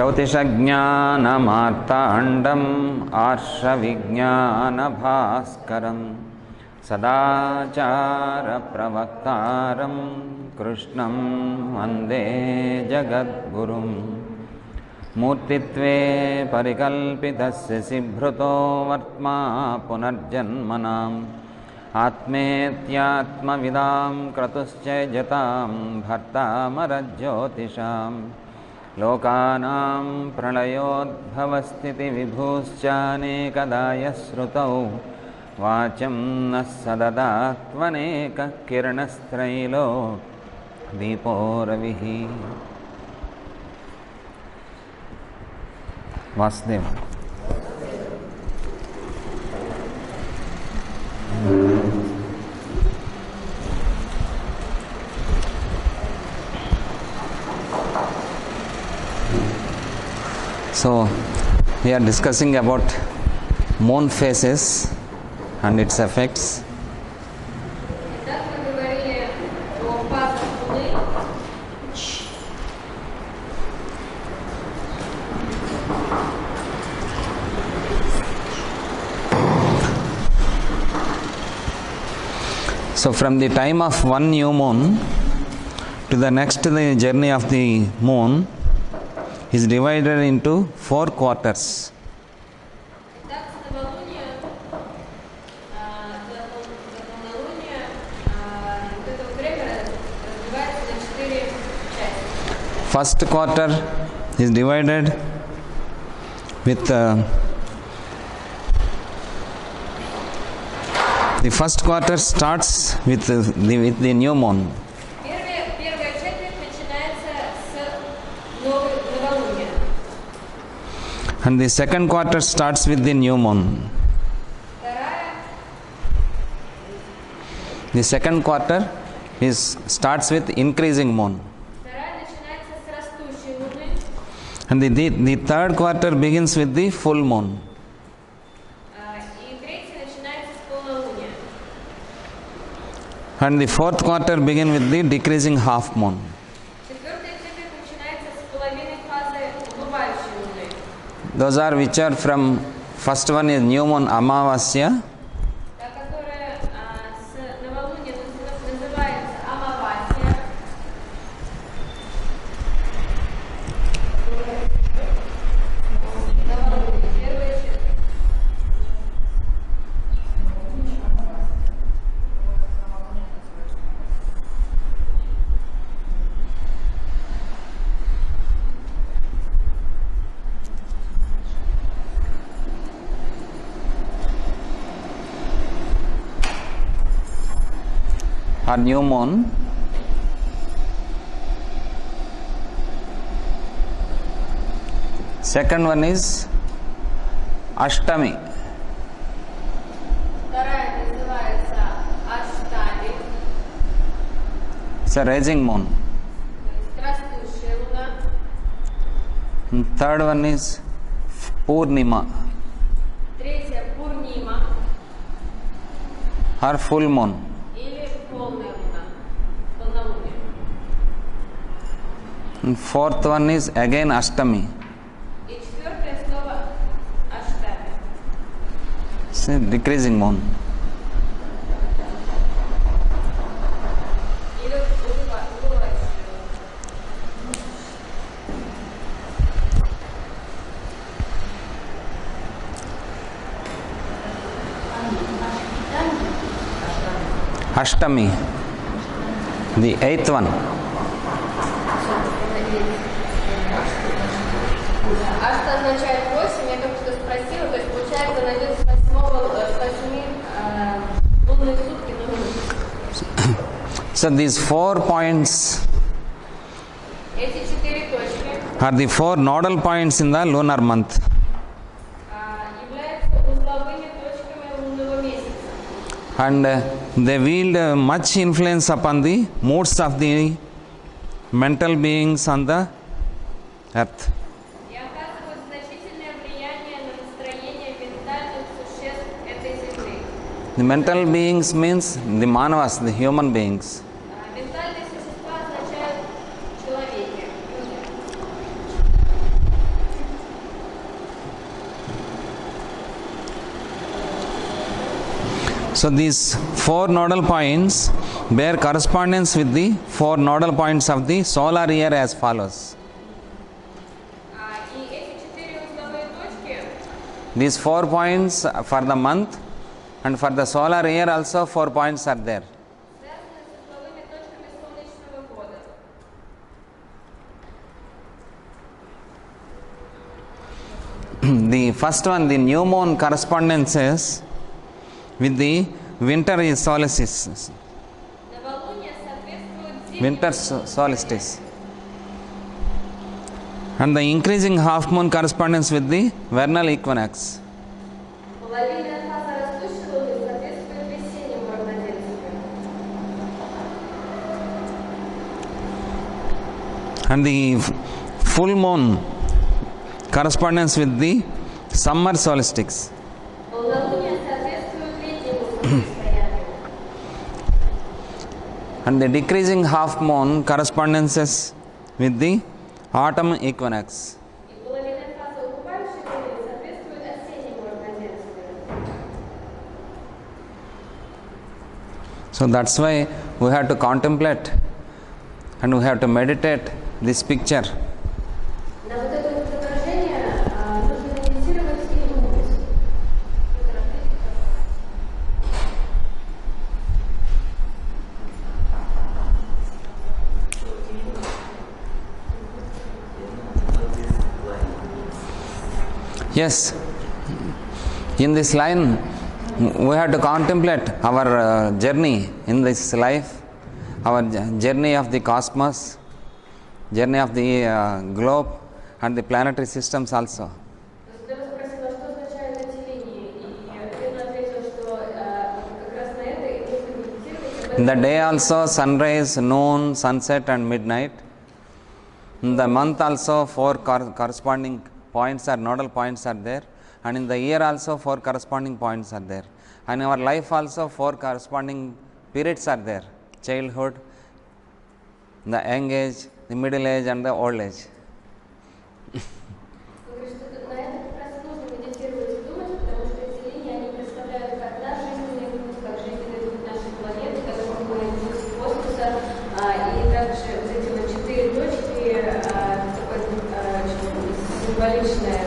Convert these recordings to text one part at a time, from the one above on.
ज्योतिषज्ञानमार्ताण्डं आर्षविज्ञानभास्करं सदाचारप्रवक्तारं कृष्णं वन्दे जगद्गुरुं मूर्तित्वे परिकल्पितस्य सिभृतो वर्त्मा पुनर्जन्मनाम् आत्मेत्यात्मविदां क्रतुश्चैजतां भर्तामरज्योतिषां लोकानां प्रलयोद्भवस्थितिविभूश्चानेकदा यः श्रुतौ वाचं नः सददात्मनेकः किरणस्त्रैलो दीपो रविः. Vasudev. So we are discussing about moon phases and its effects. So from the time of one new moon to the next, the journey of the moon is divided into 4 quarters. First quarter is divided with the first quarter starts with the new moon. And the second quarter starts with the new moon. The second quarter starts with increasing moon. And the third quarter begins with the full moon. And the fourth quarter begins with the decreasing half moon. Those are which are from, first one is new moon Amavasya. Or new moon. Second one is Ashtami. It's a rising moon. And third one is Purnima or full moon. And fourth one is again Ashtami. It's a decreasing moon. Ashtami, the 8th one. А что означает 8? Я только что спросила, то есть получается найдется с 8 лунные сутки на Луне. So these 4 points Эти 4 точки are the 4 nodal points in the lunar month. Являются узловыми точками лунного месяца. And they wield much influence upon the moods of the mental beings on the earth. И оказывают значительное влияние на настроение ментальных существ этой Земли. The mental beings means the manavas, the human beings. Ментальные существа означают человеки. So these 4 nodal points bear correspondence with the 4 nodal points of the solar year as follows. И эти 4 узловые точки These 4 points for the month and for the solar year also 4 points are there. связаны с узловыми точками солнечного года. The first one, the new moon correspondence is with the winter solstice. Новолуние соответствует зимнему Winter solstice. And the increasing half moon correspondence with the vernal equinox. Половинная фаза растущей луны соответствует весеннему равноденствию. And the full moon correspondence with the summer solstice. Полнолуние соответствует летнему солнцестоянию. And the decreasing half moon correspondences with the autumn equinox. И половинная фаза убывающей луны соответствует осеннему равноденствию. So that's why we have to contemplate and we have to meditate this picture. На вот это изображение нужно медитировать и думать. Yes, in this line, we have to contemplate our journey in this life, our journey of the cosmos, journey of the globe, and the planetary systems also. Я вас спросила, что означают эти линии, и Ирина ответила, что как раз на это и нужно медитировать. In the day also, sunrise, noon, sunset, and midnight. In the month also, 4 corresponding points or nodal points are there, and in the year also 4 corresponding points are there, and in our life also 4 corresponding periods are there: childhood, the young age, the middle age, and the old age. Говорит, что на это как раз нужно медитировать и думать, потому что эти линии, они представляют как наш жизненный путь, как жизненный путь нашей планеты, как мы из космоса, и также вот эти вот 4 точки, такой символичная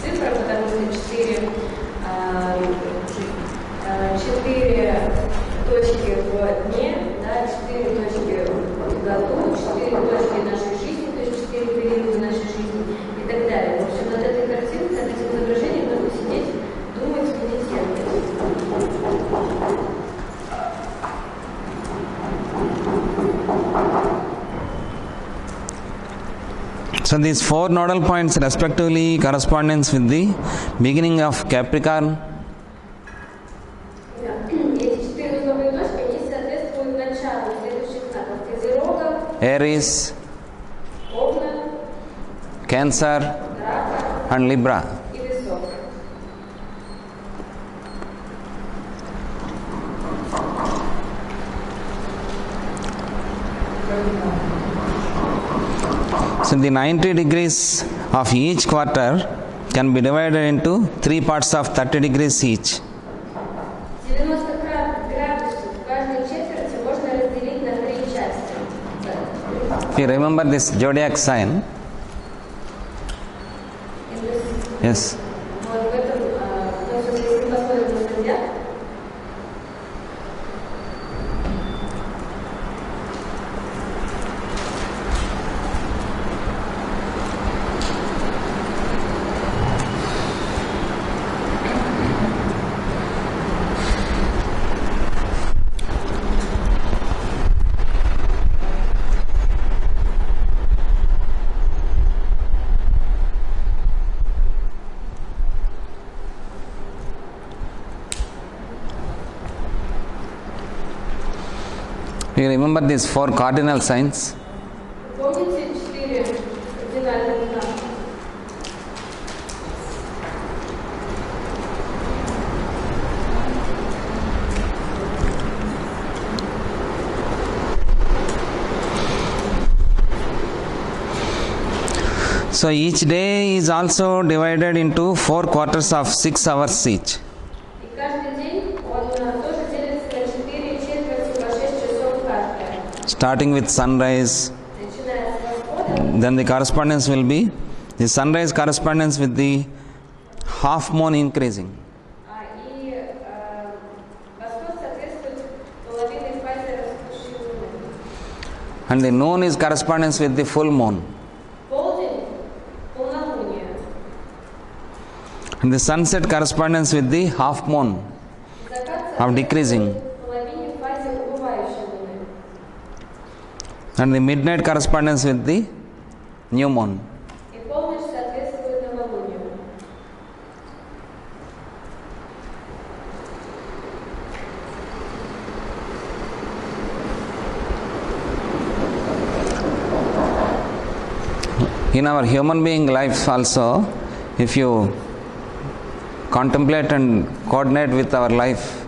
цифра, потому что 4 точки в дне, да, 4 точки в году, 4 точки нашей жизни, то есть 4 периода нашей жизни и так далее. В общем, над этой картинкой, над этим изображением нужно сидеть, думать, медитировать. So these 4 nodal points respectively correspondence with the beginning of Capricorn, Эти 4 узловые точки, они соответствуют началу следующих знаков: Козерога, Aries, Овна, Cancer, Рака and Libra. и Весов. So the 90 degrees of each quarter can be divided into 3 parts of 30 degrees each. 90 градусов в каждой четверти можно разделить на 3 части. If you remember this zodiac sign, yes, Вот в этом, в том смысле, если посмотрим на зодиак, you remember these 4 cardinal signs. помните 4 кардинальных знака? So each day is also divided into 4 quarters of 6 hours each. И каждый день он starting with sunrise, начиная с восхода, then the correspondence will be the sunrise correspondence with the half moon increasing. и восход соответствует половинной фазе растущей луны. And the noon is correspondence with the full moon. Полдень – полнолуние. And the sunset correspondence with the half moon Закат of decreasing. соответствует половине фазе убывающей луны. And the midnight correspondence with the new moon. И полночь соответствует новолунию. In our human being life also, if you contemplate and coordinate with our life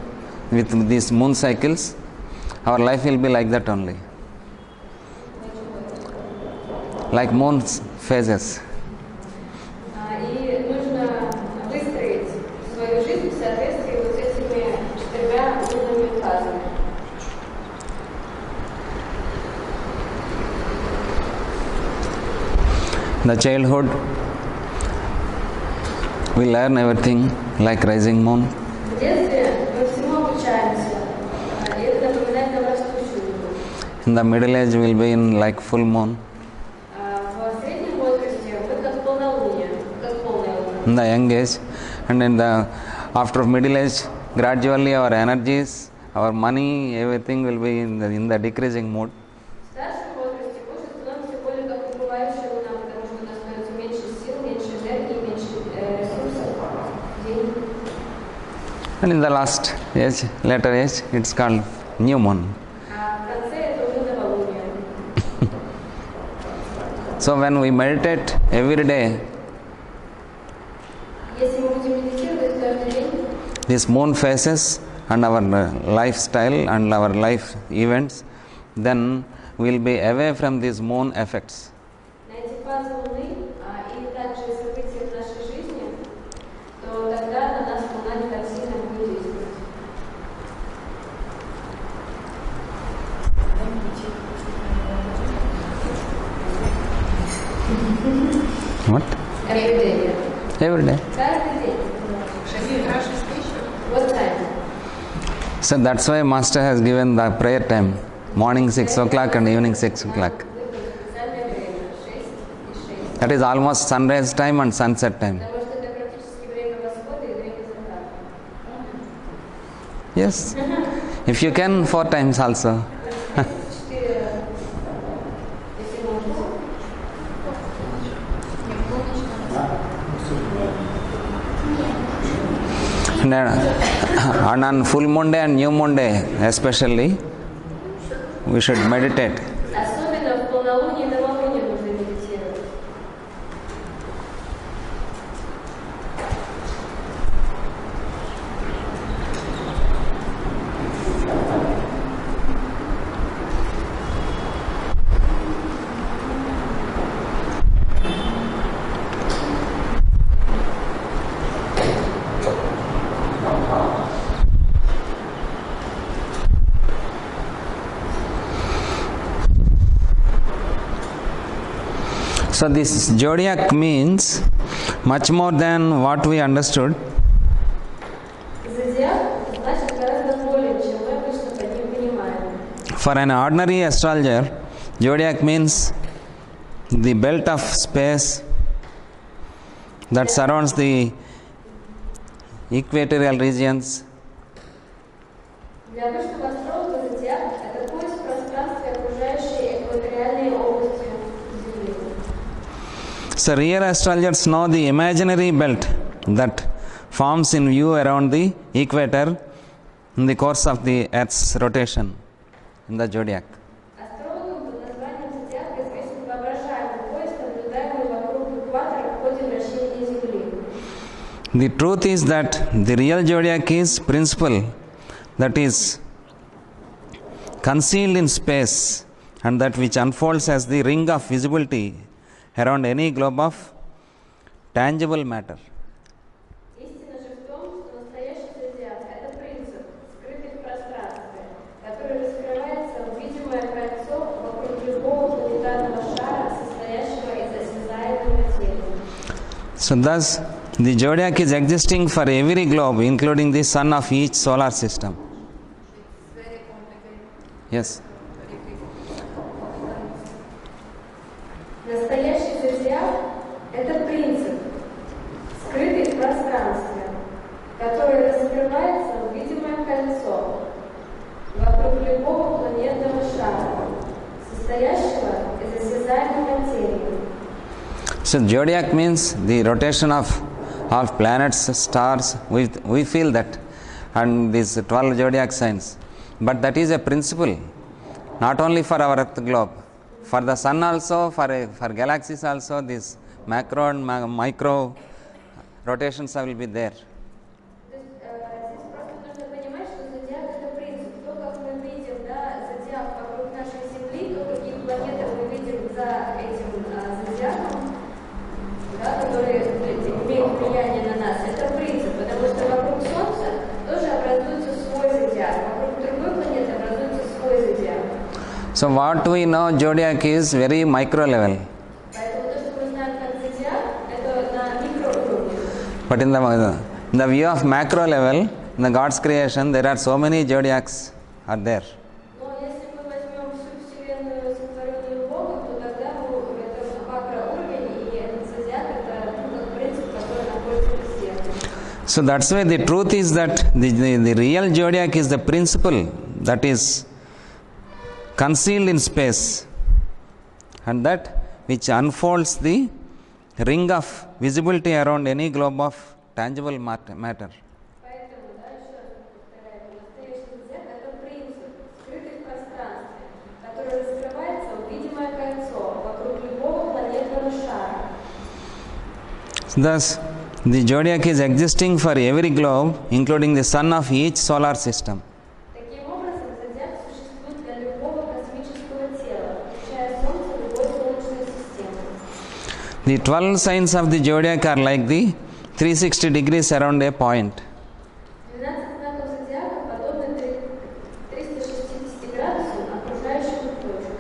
with these moon cycles, our life will be like that only. Like moon phases. И нужно выстроить свою жизнь в соответствии вот с этими 4 лунными фазами. The childhood, we learn everything like rising moon. В детстве мы всему обучаемся. И это напоминает нам растущую луну. In the middle age, we will be in like full moon. В среднем возрасте мы как полнолуние, как полная луна. In the young age, and in the after middle age, gradually our energies, our money, everything will be in the decreasing mood. В старшем возрасте мы уже становимся более как убывающая луна, потому что у нас становится меньше сил, меньше энергии, меньше ресурсов, денег. And in the last age, later age, it's called new moon. А в конце это уже новолуние. So when we meditate every day, Если мы будем медитировать каждый день, these moon phases and our lifestyle and our life events, then we'll be away from these moon effects. на эти фазы Луны, и также события в нашей жизни, то тогда на нас Луна не так сильно будет действовать. What? Every day. Every day. Каждый день. What time? So that's why Master has given the prayer time, morning 6 o'clock and evening 6 o'clock. Специальное время 6 и 6. That is almost sunrise time and sunset time. Потому что это практически время восхода и время заката. Yes. If you can, 4 times also. 4, если можно. And on full moon day and new moon day especially, we should meditate. Особенно в полнолуние и новолуние нужно медитировать. So this zodiac means much more than what we understood. Зодиак значит гораздо более, чем мы обычно под ним понимаем. For an ordinary astrologer, zodiac means the belt of space that surrounds the equatorial regions. Для обычного астролога зодиак – это пояс пространства, окружающей экваториальные области Земли. So real astrologers know the imaginary belt that forms in view around the equator in the course of the Earth's rotation in the zodiac. Астрологам под названием зодиака известен воображаемый пояс, наблюдаемый вокруг экватора в ходе вращения Земли. The truth is that the real zodiac is principle that is concealed in space and that which unfolds as the ring of visibility around any globe of tangible matter. Истина же в том, что настоящий зодиак – это принцип, скрытый в пространстве, который раскрывается в видимое кольцо So thus, the zodiac is existing for every globe, including the sun of each solar system. It's very complicated. Yes. Настоящий зодиак – это принцип, скрытый в пространстве, который раскрывается в видимое кольцо вокруг любого планетного шара, состоящего из осязаемой материи. So zodiac means the rotation of planets, stars. We feel that, and these 12 zodiac signs. But that is a principle, not only for our Earth globe, for the sun also, for galaxies also. These macro and micro rotations will be there. То есть здесь просто нужно понимать, что зодиак – это принцип. То, как мы видим, да, зодиак вокруг нашей Земли, то, какие планеты мы видим за этим зодиаком, да, которые имеют влияние на нас, это принцип, потому что вокруг Солнца тоже образуется свой зодиак, вокруг другой планеты образуется свой зодиак. So what we know zodiac is very micro level. Поэтому то, что мы знаем как зодиак, это на микроуровне. But in the view of macro level, in the God's creation, there are so many zodiacs are there. Но если мы возьмем всю Вселенную, сотворенную Богом, то тогда это макроуровень, и этот зодиак – это как принцип, который находится везде. So that's why the truth is that the real zodiac is the principle that is concealed in space, and that which unfolds the ring of visibility around any globe of tangible matter. Поэтому, да, еще раз повторяю, настоящий зодиак – это принцип, скрытый в пространстве, который раскрывается в видимое кольцо вокруг любого планетного шара. Thus, the zodiac is existing for every globe, including the sun of each solar system. Таким образом, зодиак существует для любого космического тела, включая Солнце любой Солнечной системы. The 12 signs of the zodiac are like the 360 degrees around a point. 12 знаков зодиака подобны 360 градусам, окружающему точку.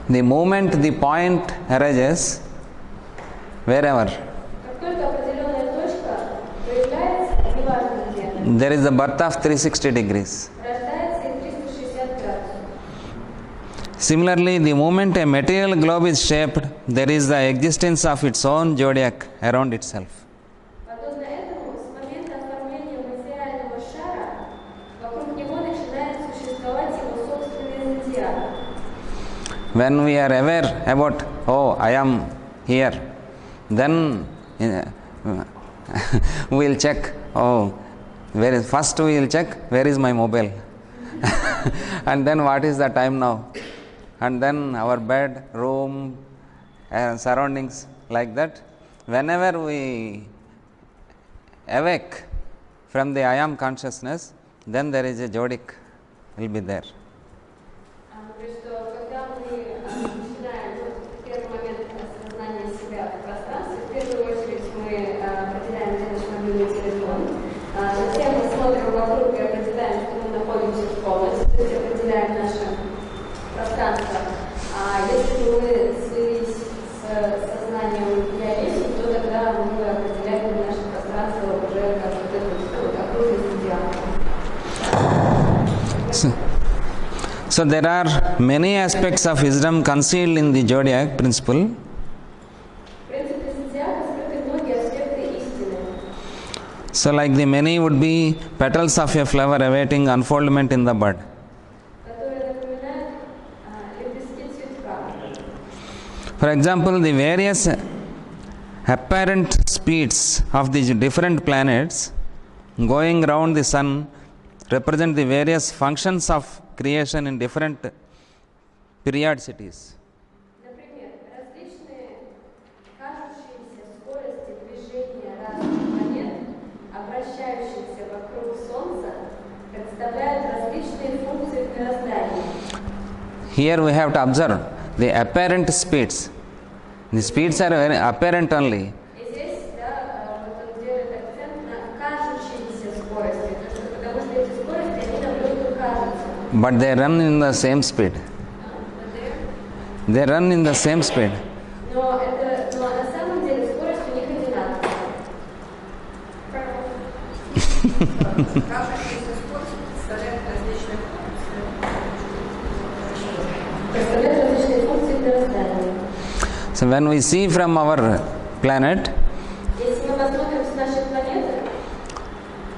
The moment the point arises, wherever, Как только определенная точка появляется, неважно где, there is the birth of 360 degrees. рождается и 360 градусов. Similarly, the moment a material globe is shaped, there is the existence of its own zodiac around itself. Подобно этому, с момента оформления материального шара, вокруг него начинает существовать его собственный зодиак. When we are aware about, oh, I am here, then we will check, oh, first we will check, where is my mobile? And then what is the time now? And then our bed, room, surroundings like that. Whenever we awake from the I am consciousness, then there is a zodiac will be there. То есть, что когда мы начинаем в первый момент осознания себя в пространстве, в первую очередь мы определяем, где наш мобильный телефон, затем мы смотрим вокруг и определяем, что мы находимся в комнате, то есть определяем наше пространство. А если мы слились с сознанием «я есть», то тогда мы определяем наше пространство уже как вот этот окружный зодиак. So there are many aspects of wisdom concealed in the zodiac principle. В принципе, зодиака скрыты многие аспекты истины. So like the many would be petals of a flower awaiting unfoldment in the bud. Которые напоминают лепестки цветка. For example, the various apparent speeds of the different planets going round the sun represent the various functions of creation in different periodicities. Например, различные кажущиеся скорости движения разных планет, обращающихся вокруг Солнца, представляют различные функции в мироздании. Here we have to observe the apparent speeds. The speeds are very apparent only. И здесь, да, вот он делает акцент на кажущиеся скорости, потому что эти скорости, они нам только кажутся. But they run in the same speed. They run in the same speed. Но на самом деле скорость у них одинаковая. Каждый из использует представляет различные функции. Представляет различные функции мироздания. So when we see from our planet, Если мы посмотрим с нашей планеты,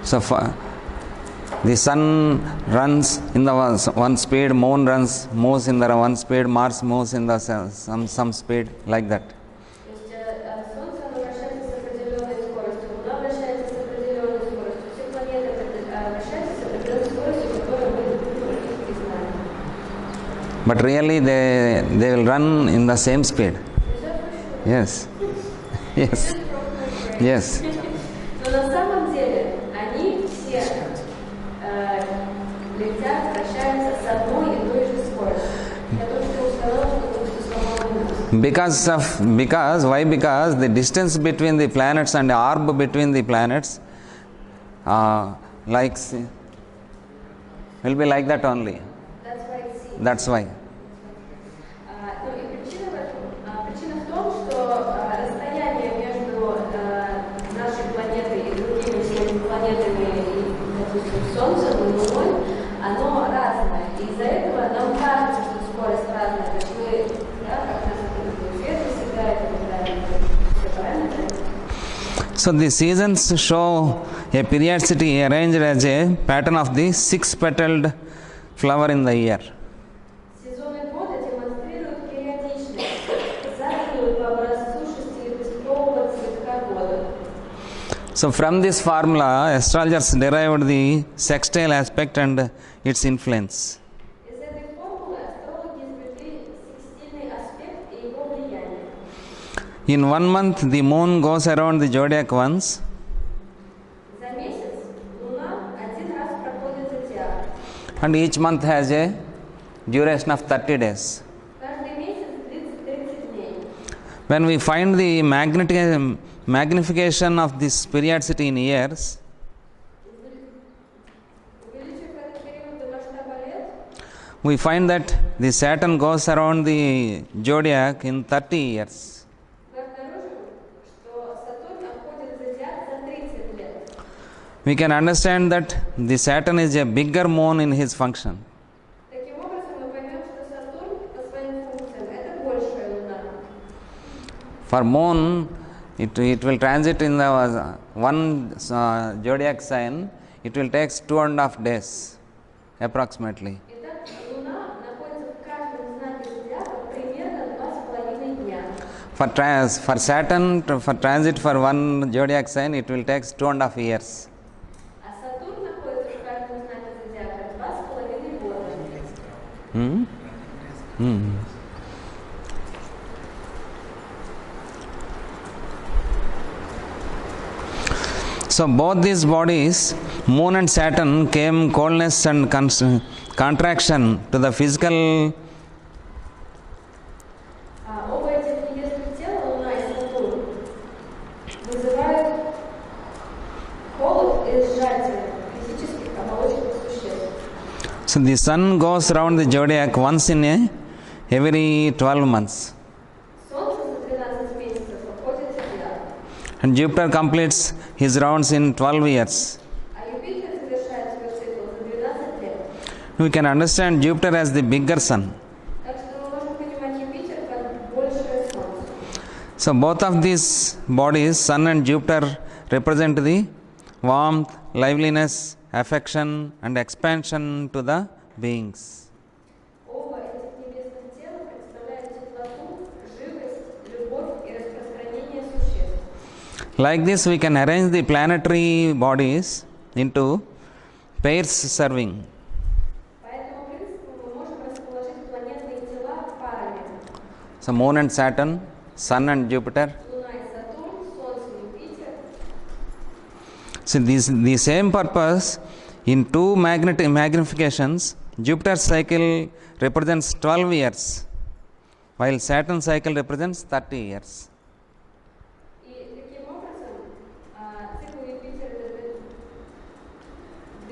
so the sun runs in the one speed, moon moves in the one speed, Mars moves in the some speed, like that. то есть Солнце оно вращается с определенной скоростью, Луна вращается с определенной скоростью, все планеты вращаются с определенной скоростью, которую мы не знаем. But really they will run in the same speed. Is that for sure? Yes. Yes. Yes. Но на самом деле они все летят, вращаются с одной и той же скоростью. Я только что сказала, что сломала Why? Because the distance between the planets and the orb between the planets, will be like that only. That's why it's seen. That's why. Ну и причина в этом. Причина в том, что расстояние между нашей планетой и другими всеми планетами, и, допустим, Солнцем и Луной, оно разное. И из-за этого нам кажется, что скорость разная. То есть мы, как нас свет высекает, все параметры. So the seasons show a periodicity arranged as a pattern of the six-petaled flower in the year. Сезоны года демонстрируют периодичность, заданную по образцу шестилепесткового цветка года. So from this formula, astrologers derived the sextile aspect and its influence. Из этой формулы астрологи извлекли секстильный аспект и его влияние. In 1 month, the moon goes around the zodiac once, За месяц Луна один раз проходит зодиак. and each month has a duration of 30 days. Каждый месяц длится 30 дней. When we find the magnification of this periodicity in years, Увеличив этот период до масштаба лет, we find that the Saturn goes around the zodiac in 30 years. мы обнаружим, что Сатурн обходит зодиак за 30 лет. We can understand that the Saturn is a bigger moon in his function. Таким образом, мы поймем, что Сатурн по своим функциям это большая Луна. For moon, it will transit in the one zodiac sign, it will take 2.5 days approximately. Итак, Луна находится в каждом знаке зодиака примерно 2,5 дня. For Saturn, for transit for one zodiac sign, it will take 2.5 years. А Сатурн находится в каждом знаке зодиака 2,5 года. Hmm? Hmm. So both these bodies, Moon and Saturn, came coldness and contraction to the physical. Оба этих небесных тела, Луна и Сатурн, вызывают холод и сжатие физических оболочек существ. So the sun goes around the zodiac once in every 12 months, Солнце за 12 месяцев обходит зодиак, and Jupiter completes his rounds in 12 years. а Юпитер завершает свой цикл за 12 лет. We can understand Jupiter as the bigger sun. Так что мы можем понимать Юпитер как большее Солнце. So both of these bodies, Sun and Jupiter, represent the warmth, liveliness, affection, and expansion to the beings. Оба этих небесных тела представляют теплоту, живость, любовь и распространение существ. Like this, we can arrange the planetary bodies into pairs serving. По этому принципу мы можем расположить планетные тела парами. So Moon and Saturn, Sun and Jupiter. Луна и Сатурн, Солнце и Юпитер. So the same purpose in two magnifications, Jupiter's cycle represents 12 years, while Saturn's cycle represents 30 years. И таким образом цикл Юпитера это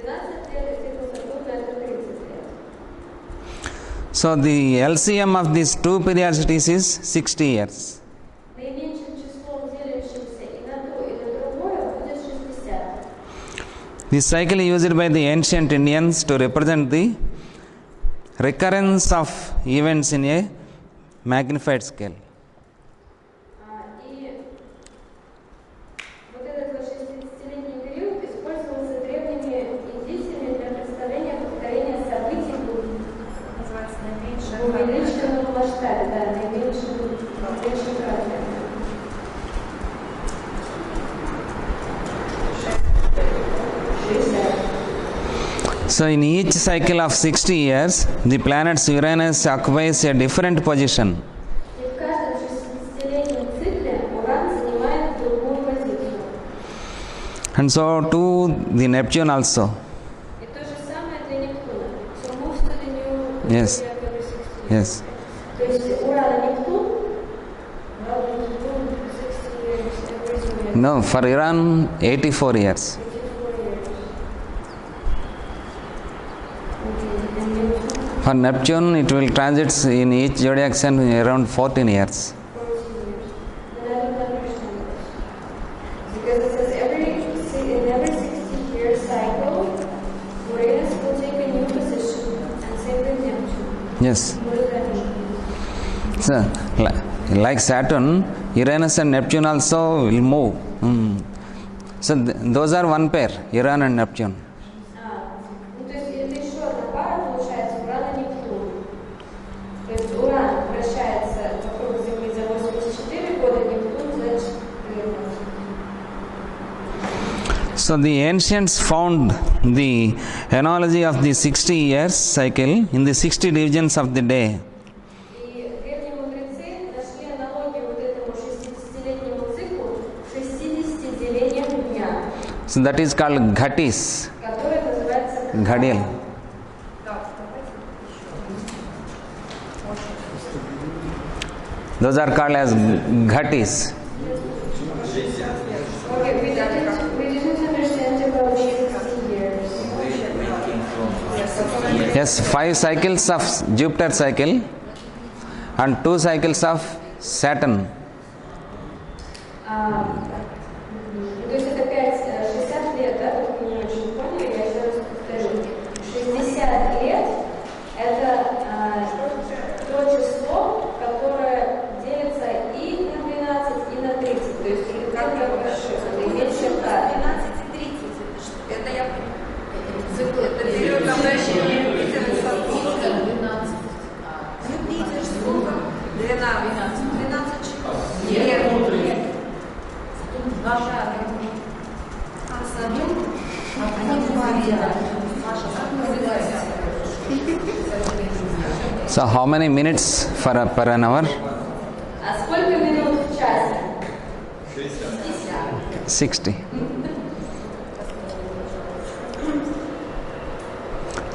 12 лет, и цикл Сатурна это 30 лет. So the LCM of these two periodicities is 60 years. Наименьшим числом делящимся и на то, и на другое будет 60. This cycle is used by the ancient Indians to represent the recurrence of events in a magnified scale. И вот этот вот 60-летний период использовался древними индийцами для представления повторения событий в увеличенном масштабе, да, наименьшем размере. So in each cycle of 60 years, the planet Uranus occupies a different position. И в каждом 60-летнем цикле Уран занимает другую позицию. And so to the Neptune also. И то же самое для Нептуна. So moves to the new Yes. zodiac every 60 years. Yes. То есть Уран и Нептун, Нептун 60 years every zodiac. No, for Iran, 84 years. 84 years. And Neptune, For Neptune, it will transit in each zodiac sign around 14 years. 14 years. And I don't understand this. Because it says in every 60-year cycle, Uranus will take a new position, and same with Neptune. Yes. What does that mean? So, like Saturn, Uranus and Neptune also will move. So, those are one pair, Uranus and Neptune. Ну, то есть это еще одна пара получается Уран и Нептун. То есть Уран вращается вокруг Земли за 84 года, Нептун за 14. So, the ancients found the analogy of the 60 years cycle in the 60 divisions of the day. И древние мудрецы нашли аналогию вот этому 60-летнему циклу в 60 делениях дня, So, that is called Ghatis, который называется Ghadial. Those are called as Ghatis. Okay, we didn't understand about 60 years. Yes, 5 cycles of Jupiter cycle and 2 cycles of Saturn. То есть это 60 лет, да, вы не очень поняли, я еще раз повторю. 60 лет – это то число, которое делится и на 12, и на 30. То есть как я прошу, это имеет черта. 12 и 30. Это я понимаю. Это период обращения Юпитера с Сатурном. Юпитер сколько? 12 часов. Нет. А Сатурн? So, how many minutes per an hour? А сколько минут в часе? 60.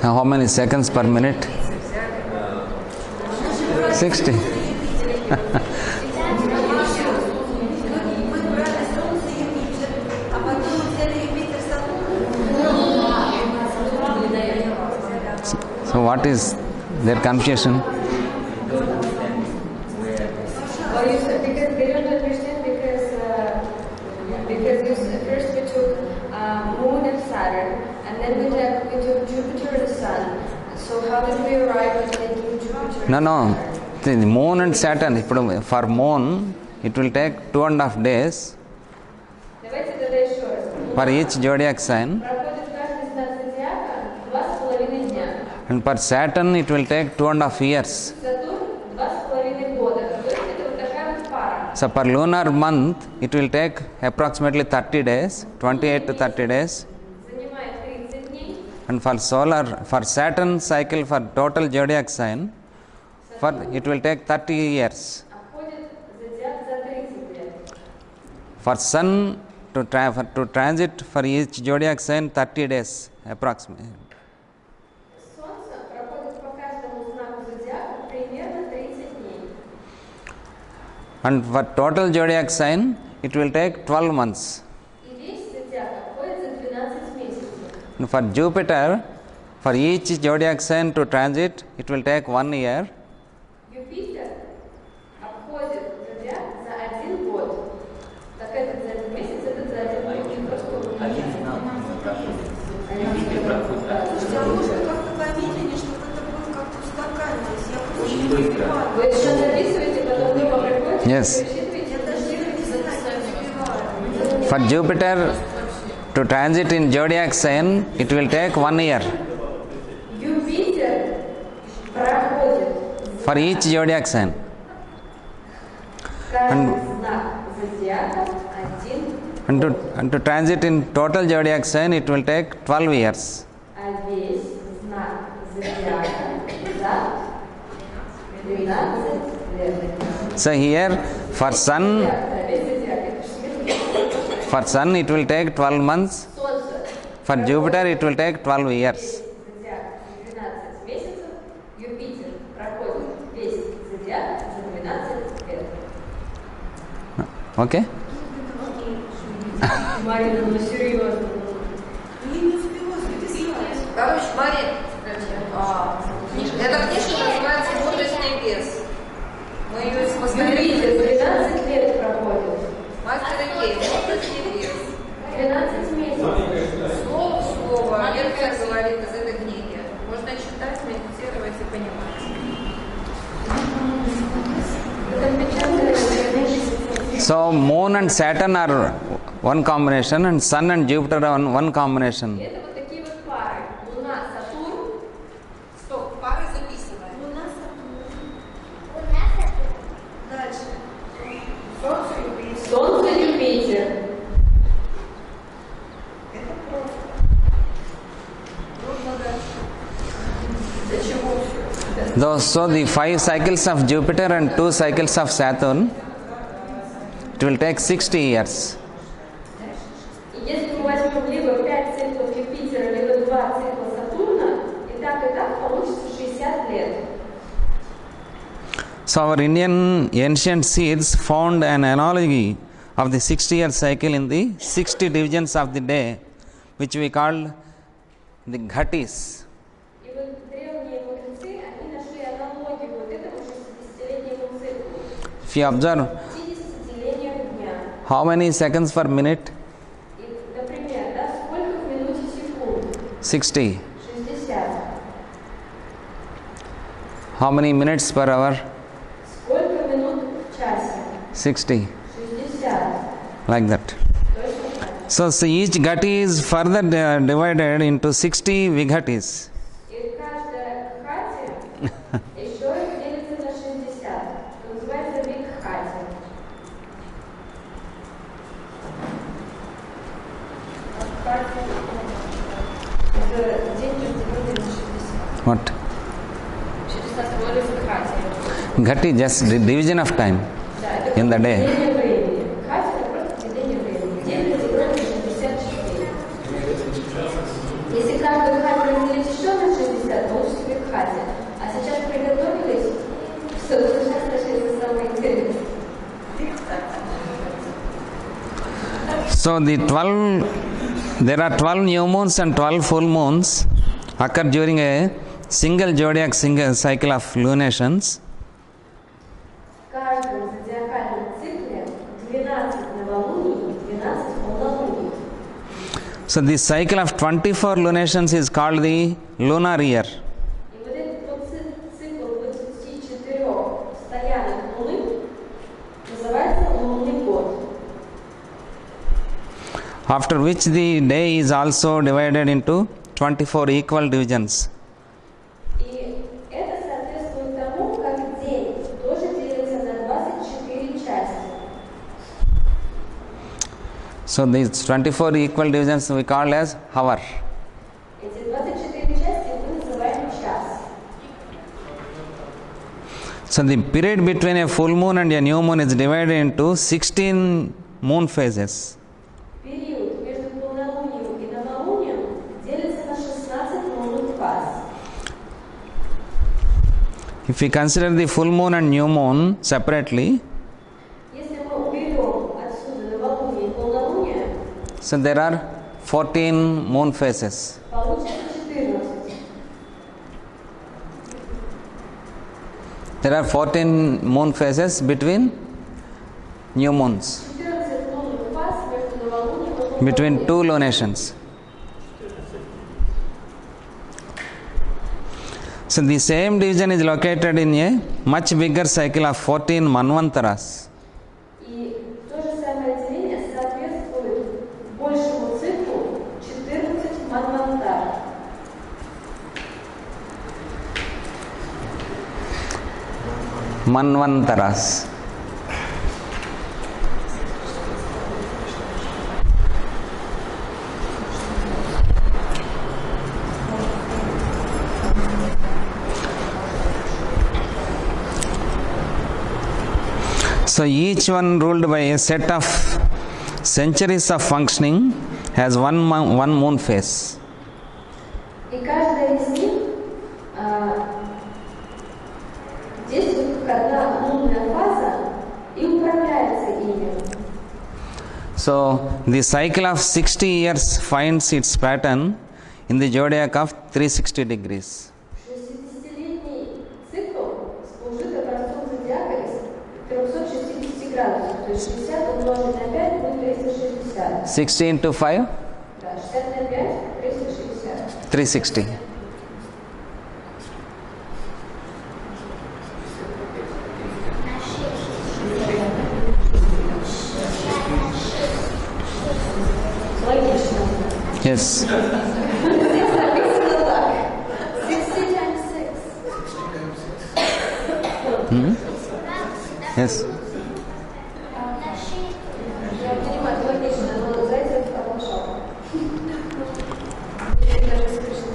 Now, how many seconds per minute? 60. So, what is their confusion? Well, you said because they don't understand because you said first we took Moon and Saturn, and then we took Jupiter and the Sun. So how did we arrive at taking Jupiter? No, the moon and Saturn, for moon, it will take 2.5 days Давайте тогда еще раз. for each zodiac sign, Проходит каждый знак зодиака 2,5 дня. and for Saturn, it will take 2.5 years. Сатурн 2,5 года. То есть это вот такая вот пара. So, per lunar month, it will take approximately 30 days, 28 to 30 days. Занимает 30 дней. And for Saturn cycle, for total zodiac sign, it will take 30 years. Обходит зодиак за 30 лет. For Sun to transit for each zodiac sign, 30 days approximately. Солнце проходит по каждому знаку зодиака примерно 30 дней. And for total zodiac sign, it will take 12 months. И весь зодиак обходит за 12 месяцев. And for Jupiter, for each zodiac sign to transit, it will take 1 year. Юпитер обходит зодиак за 1 год. Так этот за 1 месяц, этот за 1 год. Просто Yes. Рассчитывайте, Я даже не знаю. For Jupiter to transit in zodiac sign, it will take 1 year. Юпитер проходит For each zodiac sign. каждый знак зодиака один, And to transit in total zodiac sign, it will take 12 years. а весь знак зодиака за 12 лет. So here, for Sun, Весь зодиак, это же for Sun it will take 12 months. Солнце. For Jupiter, it will take 12 years. Зодиак 12 месяцев, Юпитер проходит весь зодиак за 12 лет. Okay? Марина, ну серьезно. Не успела записать. Короче, Марин, эта книжка называется «Мудрость небес». Мы ее Юпитер 12 лет проходит. Мастер Икей, «Мудрость небес». 12 месяцев. Слово в слово, Меркель говорит из этой книги. Можно читать, медитировать и понимать. Это печатное. So Moon and Saturn are one combination, and Sun and Jupiter are one combination. Это вот такие вот пары. Луна, Сатурн. Стоп, пары записываем. Луна, Сатурн. Дальше. Солнце и Юпитер. Солнце, Юпитер. Это просто. Нужно дальше. Для чего все? So the 5 cycles of Jupiter and 2 cycles of Saturn, it will take 60 years. И если мы возьмем либо 5 циклов Юпитера, либо 2 цикла Сатурна, и так получится 60 лет. So our Indian ancient seeds found an analogy of the 60-year cycle in the 60 divisions of the day, which we called the ghatis. И вот древние мудрецы, они нашли аналогию вот этому 60-летнему циклу. If you observe 50-делениях дня. how many seconds per minute, И, например, да, сколько в минуте секунд? 60. 60. How many minutes per hour, Сколько минут в часе? 60. 60. Like that. Точно так. So each ghati is further divided into 60 vighatis. И каждая хати еще делится на 60. Это называется викхати. Это день разделенный на 60. What? 60 доли викхати. Ghati, just the division of time Да, это in the day. деление времени. Хати это просто деление времени. День разделен на 64. Если каждую хати разделить еще на 60, получится викхати. А сейчас приготовились, что сейчас начнется самое интересное. So there are 12 new moons and 12 full moons occur during a single zodiac cycle of lunations. В каждом зодиакальном цикле 12 новолуний и 12 полнолуний. So this cycle of 24 lunations is called the lunar year. И вот этот вот цикл 24 постоянных луны называется лунный год. After which the day is also divided into 24 equal divisions. И это соответствует тому, как день тоже делится на 24 части. So these 24 equal divisions we call as hour. Эти 24 части мы называем час. So the period between a full moon and a new moon is divided into 16 moon phases. Период между полнолунием и новолунием делится на 16 лунных фаз. If we consider the full moon and new moon separately, Если мы уберем отсюда новолуние и полнолуние, so there are 14 moon phases. получится 14. There are 14 moon phases between new moons, 14 лунных фаз между новолунием и полнолунием. between two lunations. So the same division is located in a much bigger cycle of 14 manvantaras. Manvantaras. So each one ruled by a set of centuries of functioning has one moon phase. И каждая из них действует как одна лунная фаза и управляется ими. So the cycle of 60 years finds its pattern in the zodiac of 360 degrees. 60-летний цикл служит образцом зодиака из 360 градусов, то есть 60 умножить на 5 будет 360. 60 into 5? Да, 60 на 5 360. 360. Логично. Yes. Здесь написано так. 60 times 6. Yes. Я понимаю, логично, но за этим пошел. Или даже слышно.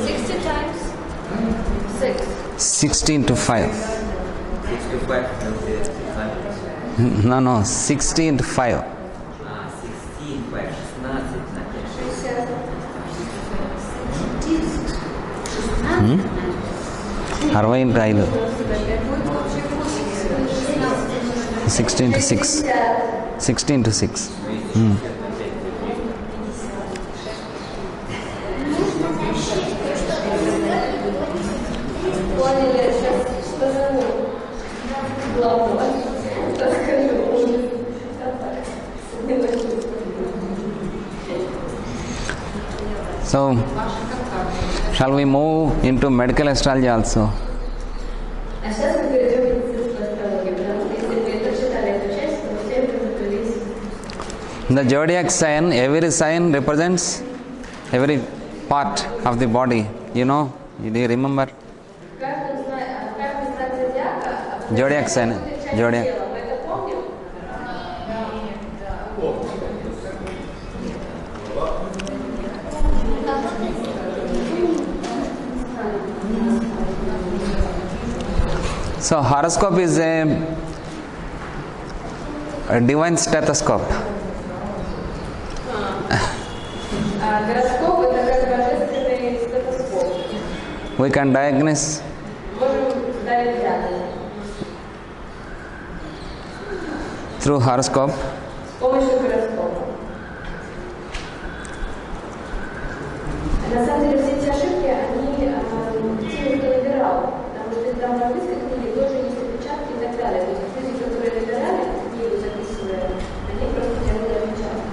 60 times 6. 60 into 5. 65 No, 60 into 5. 16, 5, 16 на 60 into 5. 60 into 6. 60 into 6. Поняли, сейчас что главное, расскажу. So, shall we move into medical astrology also? А сейчас мы перейдем к медицинской астрологии, потому что если вы прочитали эту часть, то все подготовились. The zodiac sign represents every part of the body. You know? Do you remember? Каждый знак зодиака Zodiac sign. часть Zodiac. тела. Мы это помним? So, horoscope is a divine stethoscope. А гороскоп это как божественный стетоскоп. We can diagnose Можем ставить диагноз through horoscope. с помощью гороскопа. На самом деле все эти ошибки, они тем, кто набирал, потому что там в английской книге тоже есть опечатки и так далее. То есть люди, которые набирали книгу, записывая, они просто делали опечатки.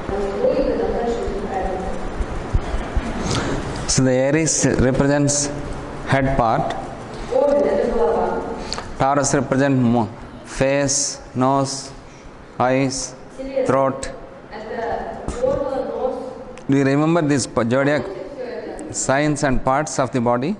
Там и логика, там дальше неправильно. So the Aries represents head part, Овен – это голова. Taurus represents face, nose, eyes, Телец throat. – это горло, нос. Do you remember these zodiac signs and parts of the body?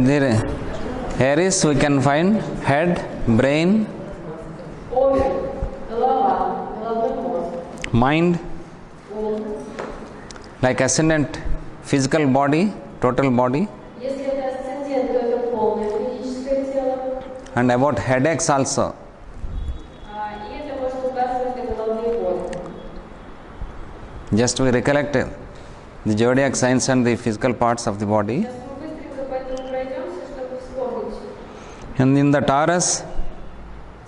The Aries we can find head, brain, Овен – голова, головной мозг. mind, Ум. like ascendant physical body, total body. Если это асцендент, то это полное физическое тело. and about headaches also. И это может указывать на головные боли. Just we recollect the zodiac signs and the physical parts of the body. Сейчас мы быстренько по этому пройдемся, чтобы вспомнить. And in the Taurus,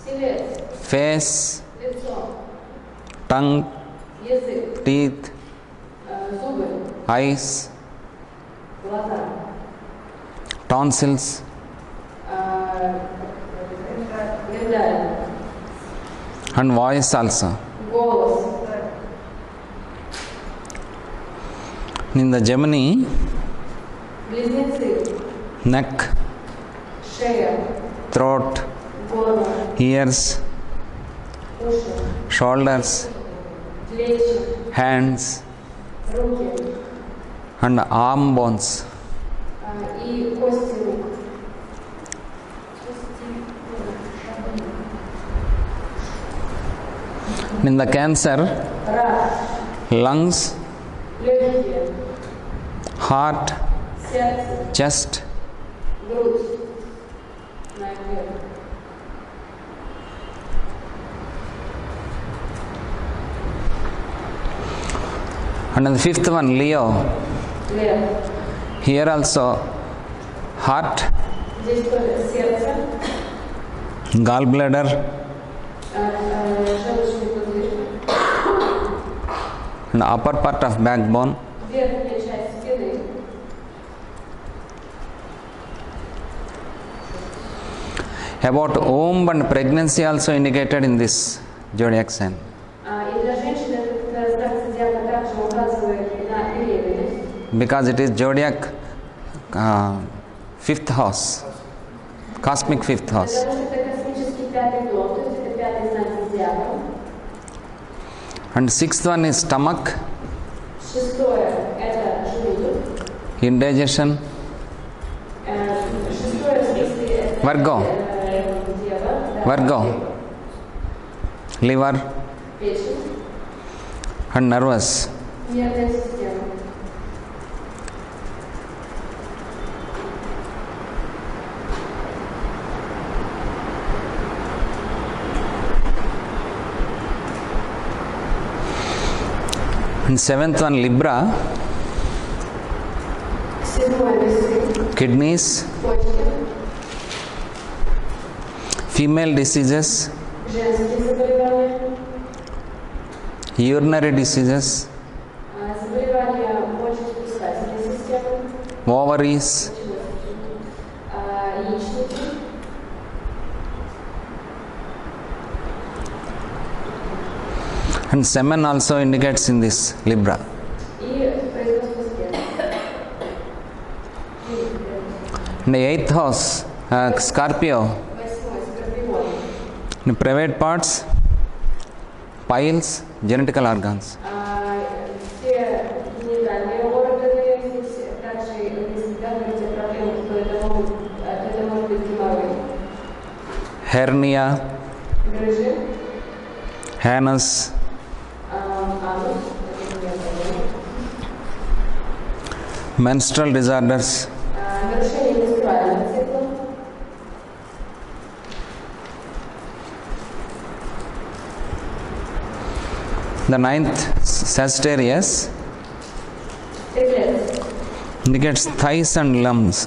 Телец, face, лицо, tongue, язык, teeth, зубы, eyes, глаза, tonsils, миндаль, and voice also. голос. In the Gemini, Близнецы, neck, шея, throat, горло, ears, уши, shoulders, плечи, hands, руки and arm bones. и кости рук. In the Cancer, Рак, lungs, легкие, heart, сердце, chest, грудь, наверх. and the fifth one, Leo. Лев. Here also, heart, Здесь тоже сердце, gallbladder, желудочный подвижник, and upper part of backbone, верхняя часть спины, about womb and pregnancy also indicated in this zodiac sign. и для женщины этот знак зодиака также указывает на беременность, Because it is zodiac fifth house, cosmic fifth house. потому что это космический пятый дом, то есть это пятый знак зодиака. And sixth one is stomach, Шестое – это желудок. indigestion, Шестое, в смысле, это Virgo, дева, да, Virgo, liver, печень, and nervous. нервная система. And seventh one, Libra, Седьмое – весы, kidneys, почки, female diseases, женские заболевания, urinary diseases, заболевания мочеиспускательной системы, ovaries, яичники, and semen also indicates in this Libra. и производство спермы. In the eighth house, Scorpio, Восьмой – скорпион. in private parts, piles, genetical organs. Все генитальные органы, здесь также, если говорить о проблемах, то это может быть геморрой, Hernia, грыжи, anus, анус, это не проблема, menstrual disorders, нарушение менструального цикла, the ninth, Sagittarius, стрелец, indicates thighs and limbs.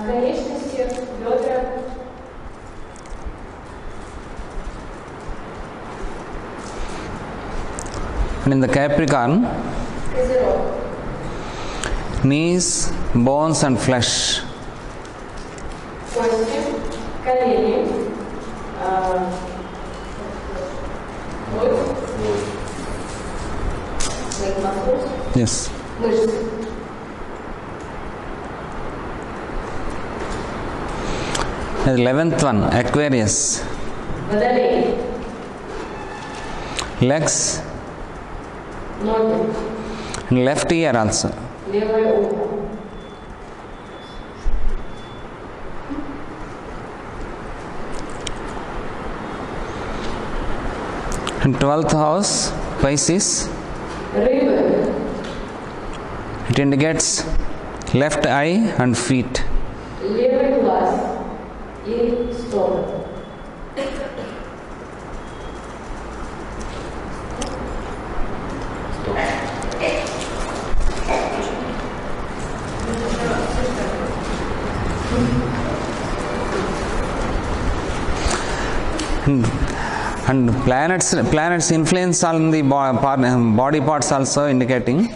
конечности, бедра, And in the Capricorn, козерог, knees, bones and flesh. кости, колени, грудь, leg muscles, Yes. мышцы. The 11th one, Aquarius, Водолей, legs ноги, and left ear also. левое ухо, And 12th house, Pisces, рыбы, it indicates left eye and feet. левый глаз и стопы. And planets influence on the body parts also indicating.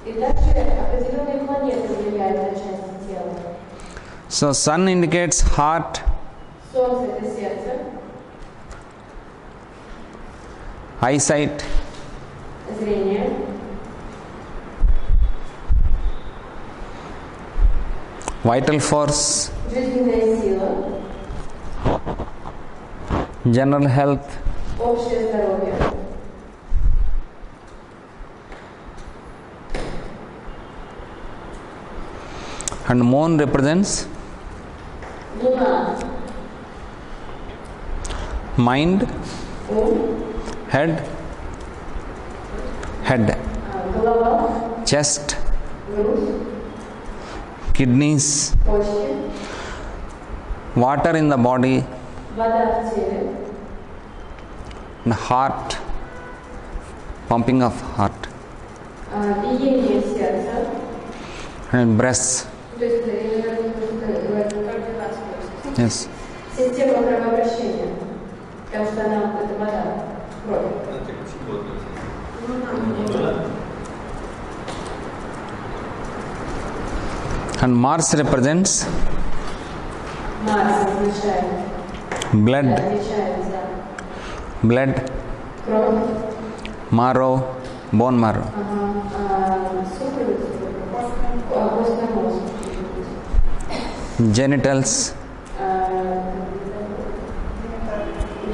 И также определенные планеты влияют на части тела. So sun indicates heart, Солнце – это сердце, eyesight, зрение, vital force, жизненная сила, general health, общее здоровье, and moon represents луна, mind, ум, head, голова, chest, грудь, kidneys, почки, water in the body, вода в теле, and heart, pumping of heart, биение сердца, and breasts. то есть Yes. система кровообращения, потому что она это вода, кровь. And Mars represents Марс означает, blood, отвечает за blood, кровь, marrow, bone marrow. костный мозг, Genitals,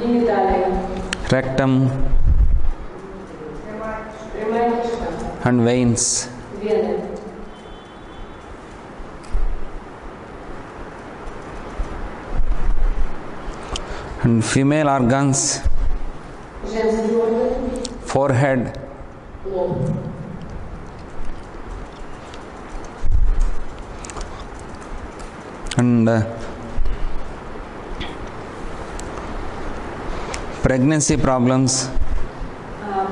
гениталии, rectum, прямая кишка, and veins. вены, And female organs, женский орган, forehead, лоб, and pregnancy problems,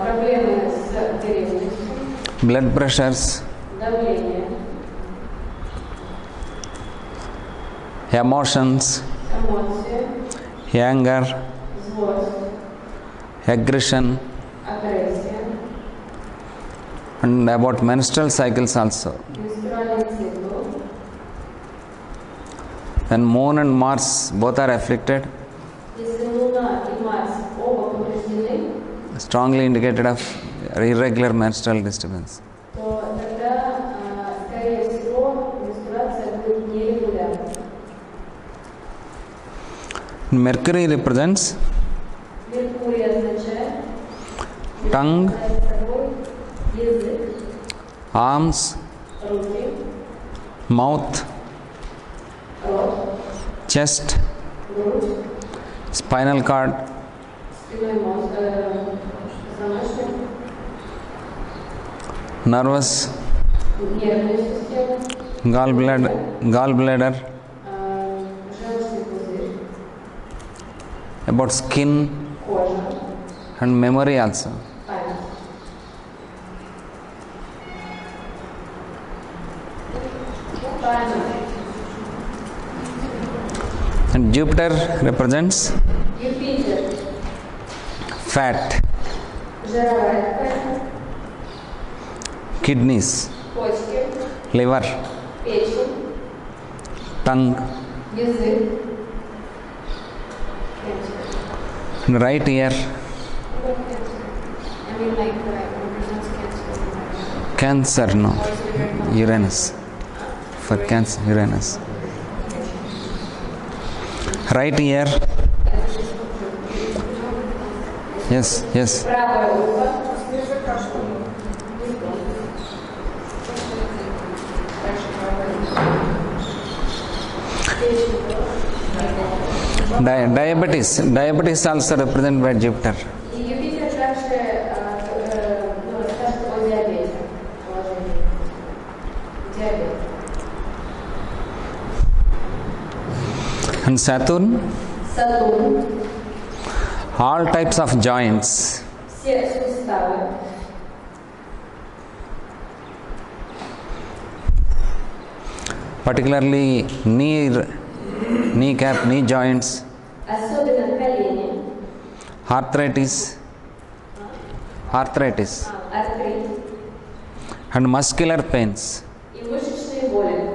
проблемы с беременностью, blood pressures, давление, emotions, эмоции, anger, злость, aggression, агрессия, and about menstrual cycles also. менструальный цикл. When moon and Mars both are afflicted, Если Луна и Марс оба повреждены, strongly indicated of irregular menstrual disturbance. то тогда, скорее всего, менструация будет нерегулярной. Mercury represents Меркурий означает tongue, представляет собой язык, arms, руки, mouth, рот, chest, грудь, spinal cord, спинной мозг, позвоночник, nervous, нервная система, gallbladder, желчный пузырь, about skin кожа, and memory also. память. Память. And Jupiter represents Юпитер, fat, жировая ткань, kidneys, почки, liver, печень, tongue, язык, and right ear, I mean, like, represents cancer. cancer, no, Uranus, for cancer, Uranus. Right ear, yes, yes, Правое ухо, diabetes also represented by Jupiter. и Юпитер также расскажет о диабете, положении. Диабет. And Saturn, Сатурн, all types of joints, все суставы, particularly kneecap, knee joints, особенно колени, arthritis, артрит and muscular pains. и мышечные боли.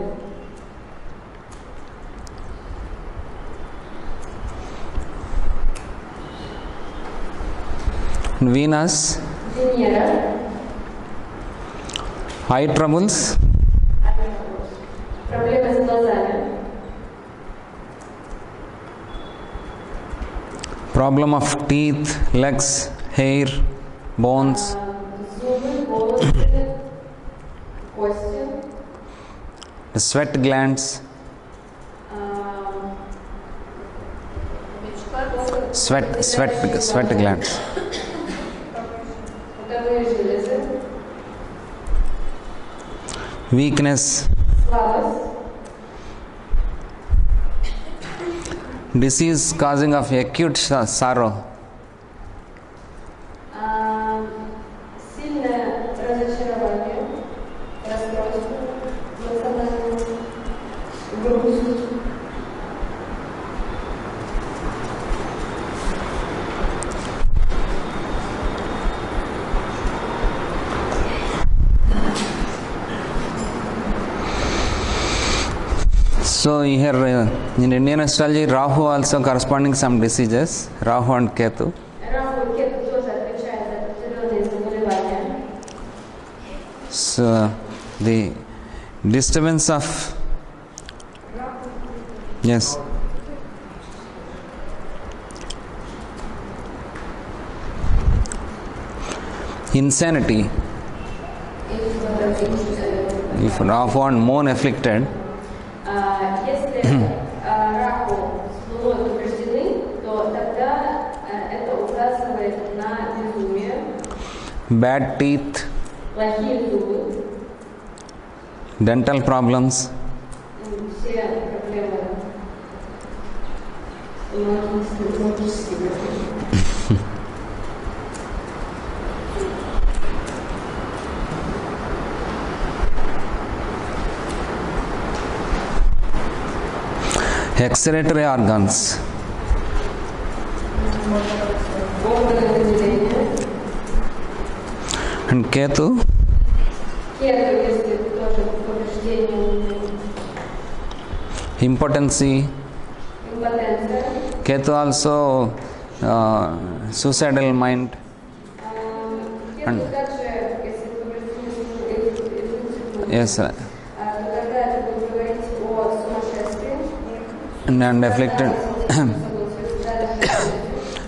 And Venus, Венера, eye troubles, проблемы с глазами, problem of teeth, legs, hair, bones, зубы, волосы, кости, sweat glands, sweat glands, потовые железы, weakness, слабость, disease causing of acute sorrow, сильное разочарование, расстройство, эмоциональное, грусть, so here in Indian astrology, Rahu also corresponding some diseases, Rahu and Ketu. Раху и Кету тоже отвечают за определенные заболевания. So the disturbance of yes, insanity. If Rahu and Moon afflicted, Если Раху с Луной повреждены, то тогда это указывает на безумие, bad teeth, плохие зубы, dental problems, все проблемы стоматологические проблемы. excretory organs, Органы выделения. and Ketu, Кету, если тоже повреждение, impotency. импотенция. Ketu also suicidal mind, Кету также, если повреждение, yes, то тогда это будет говорить о сумасшествии. and afflicted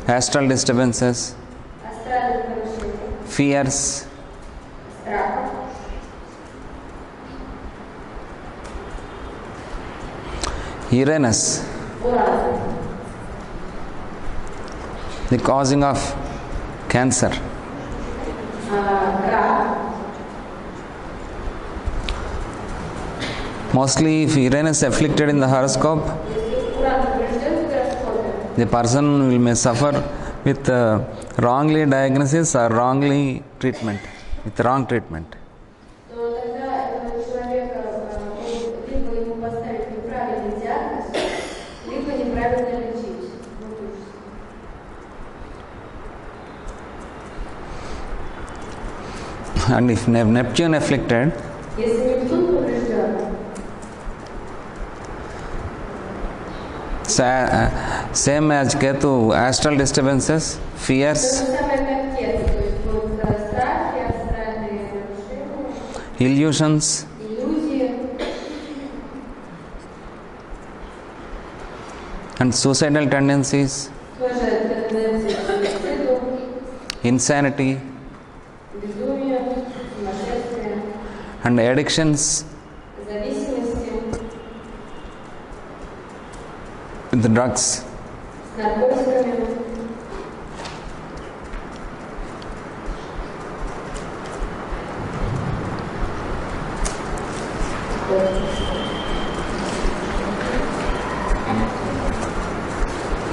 astral disturbances, Астральных нарушений, fears, страха, Uranus, уран, the causing of cancer, рак. mostly if Uranus afflicted in the horoscope, Если уран поврежден в гороскопе, the person will may suffer with wrongly diagnosis or wrongly treatment, with wrong treatment. то тогда этого человека либо ему поставить неправильный диагноз, либо неправильно лечить. And if Neptune afflicted, Если Нептун поврежден, same as Ketu, astral disturbances, то fears, же самое как Кету, то есть будут страхи, астральные нарушения, illusions, иллюзии, and suicidal tendencies, тоже тенденции к суициду, insanity, безумие, сумасшествие, and addictions зависимости, with drugs. с наркотиками.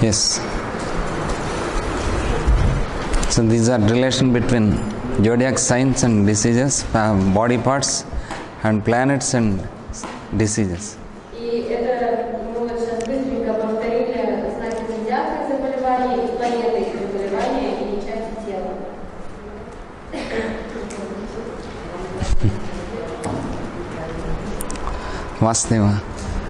Yes. So these are relation between zodiac signs and diseases, body parts and planets and diseases. И это мы вот сейчас быстренько повторили знаки зодиака заболевания, и планеты их заболевания, и части тела. Vasudeva.